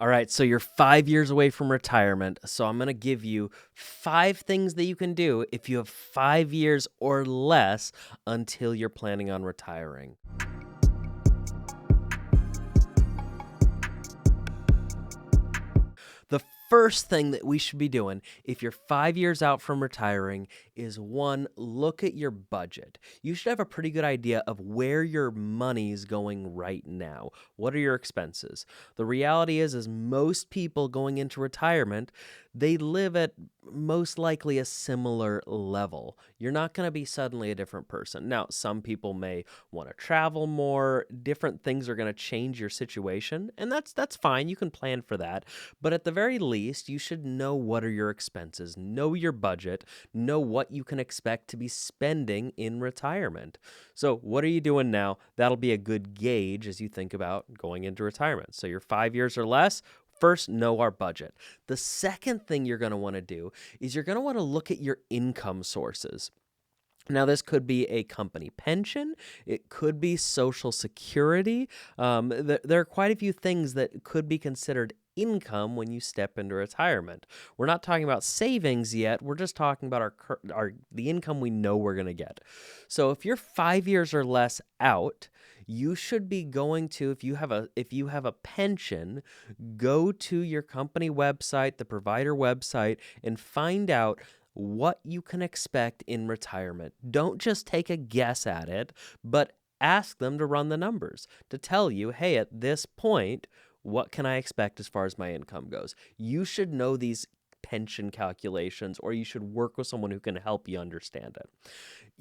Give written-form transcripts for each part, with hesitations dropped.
All right, so you're 5 years away from retirement. So I'm going to give you 5 things that you can do if you have 5 years or less until you're planning on retiring. The first thing that we should be doing if you're 5 years out from retiring is one, look at your budget. You should have a pretty good idea of where your money's going right now. What are your expenses? The reality is most people going into retirement, they live at most likely a similar level. You're not going to be suddenly a different person. Now, some people may want to travel more, different things are going to change your situation, and that's fine. You can plan for that. But at the very least, you should know what are your expenses, know your budget, know what you can expect to be spending in retirement. So, what are you doing now? That'll be a good gauge as you think about going into retirement. So, you're 5 years or less. First, know our budget. The second thing you're going to want to do is you're going to want to look at your income sources. Now, this could be a company pension. It could be Social Security. There are quite a few things that could be considered income when you step into retirement. We're not talking about savings yet. We're just talking about the income we know we're going to get. So if you're 5 years or less out, you should be going to, if you have a pension, go to your company website, the provider website, and find out what you can expect in retirement. Don't just take a guess at it, but ask them to run the numbers to tell you, hey, at this point, what can I expect as far as my income goes? You should know these pension calculations, or you should work with someone who can help you understand it.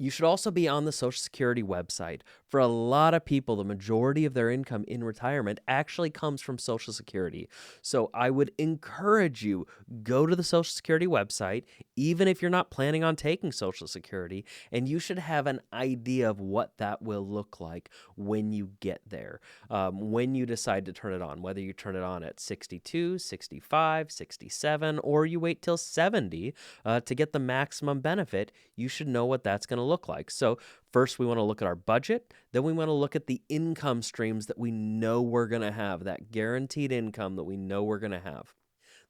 You should also be on the Social Security website. For a lot of people, the majority of their income in retirement actually comes from Social Security. So I would encourage you, go to the Social Security website, even if you're not planning on taking Social Security, and you should have an idea of what that will look like when you get there, when you decide to turn it on, whether you turn it on at 62, 65, 67, or you wait till 70 to get the maximum benefit. You should know what that's going to look like. So first, we want to look at our budget. Then we want to look at the income streams that we know we're going to have, that guaranteed income that we know we're going to have.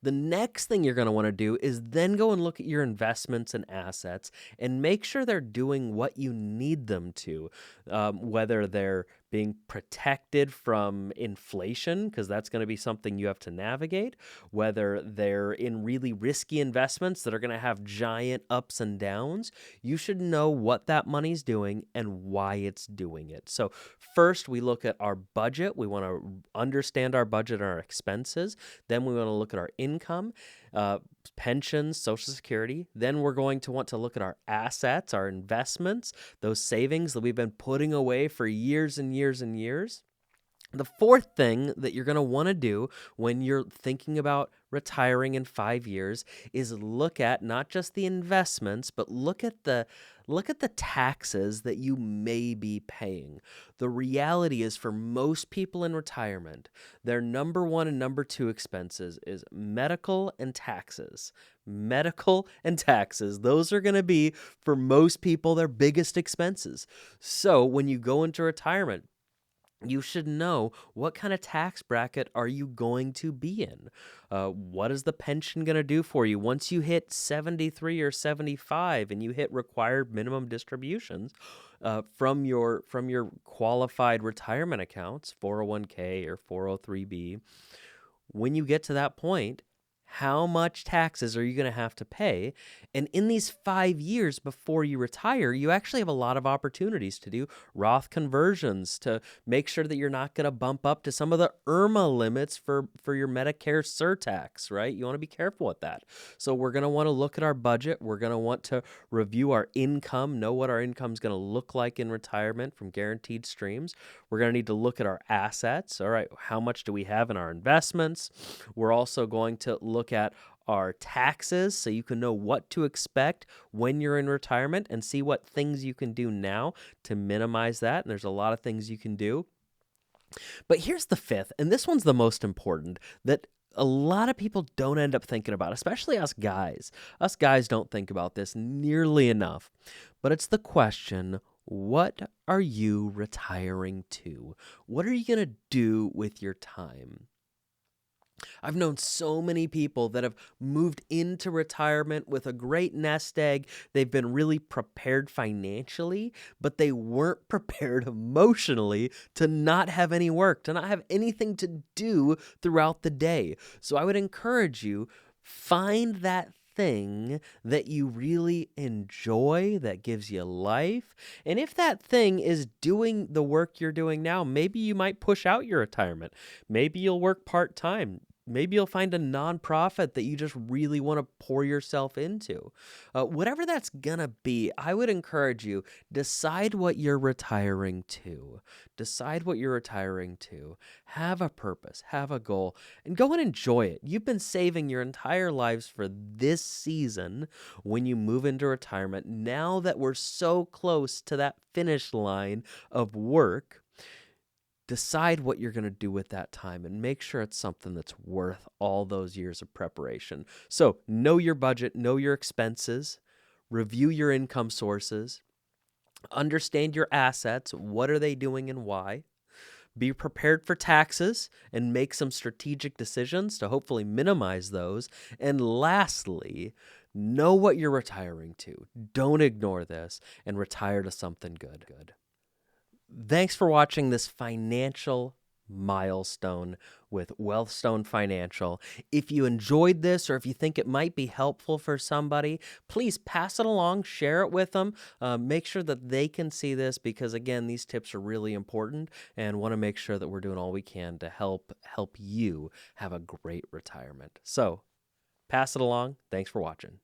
The next thing you're going to want to do is then go and look at your investments and assets and make sure they're doing what you need them to, whether they're being protected from inflation, because that's going to be something you have to navigate, whether they're in really risky investments that are going to have giant ups and downs. You should know what that money's doing and why it's doing it. So first, we look at our budget. We want to understand our budget and our expenses. Then we want to look at our income, pensions, Social Security. Then we're going to want to look at our assets, our investments, those savings that we've been putting away for years and years and years. The fourth thing that you're going to want to do when you're thinking about retiring in 5 years is look at not just the investments, but look at the taxes that you may be paying. The reality is, for most people in retirement, their number one and number two expenses is medical and taxes. Medical and taxes, those are going to be, for most people, their biggest expenses. So when you go into retirement, you should know what kind of tax bracket are you going to be in. What is the pension going to do for you once you hit 73 or 75 and you hit required minimum distributions from your qualified retirement accounts, 401k or 403b? When you get to that point, how much taxes are you going to have to pay? And in these 5 years before you retire, you actually have a lot of opportunities to do Roth conversions to make sure that you're not going to bump up to some of the IRMA limits for your Medicare surtax, right? You want to be careful with that. So we're going to want to look at our budget. We're going to want to review our income, know what our income is going to look like in retirement from guaranteed streams. We're going to need to look at our assets. All right, how much do we have in our investments? We're also going to look at our taxes so you can know what to expect when you're in retirement and see what things you can do now to minimize that. And there's a lot of things you can do. But here's the fifth, and this one's the most important, that a lot of people don't end up thinking about, especially us guys. Us guys don't think about this nearly enough. But it's the question, what are you retiring to? What are you going to do with your time? I've known so many people that have moved into retirement with a great nest egg. They've been really prepared financially, but they weren't prepared emotionally to not have any work, to not have anything to do throughout the day. So I would encourage you, find that thing that you really enjoy that gives you life. And if that thing is doing the work you're doing now, maybe you might push out your retirement. Maybe you'll work part-time. Maybe you'll find a nonprofit that you just really want to pour yourself into. Whatever that's gonna be, I would encourage you, decide what you're retiring to. Decide what you're retiring to. Have a purpose, have a goal, and go and enjoy it. You've been saving your entire lives for this season when you move into retirement. Now that we're so close to that finish line of work, decide what you're going to do with that time and make sure it's something that's worth all those years of preparation. So know your budget, know your expenses, review your income sources, understand your assets, what are they doing and why. Be prepared for taxes and make some strategic decisions to hopefully minimize those. And lastly, know what you're retiring to. Don't ignore this and retire to something good. Thanks for watching this financial milestone with Wealthstone Financial. If you enjoyed this or if you think it might be helpful for somebody, please pass it along, share it with them. Make sure that they can see this because, again, these tips are really important and want to make sure that we're doing all we can to help you have a great retirement. So pass it along. Thanks for watching.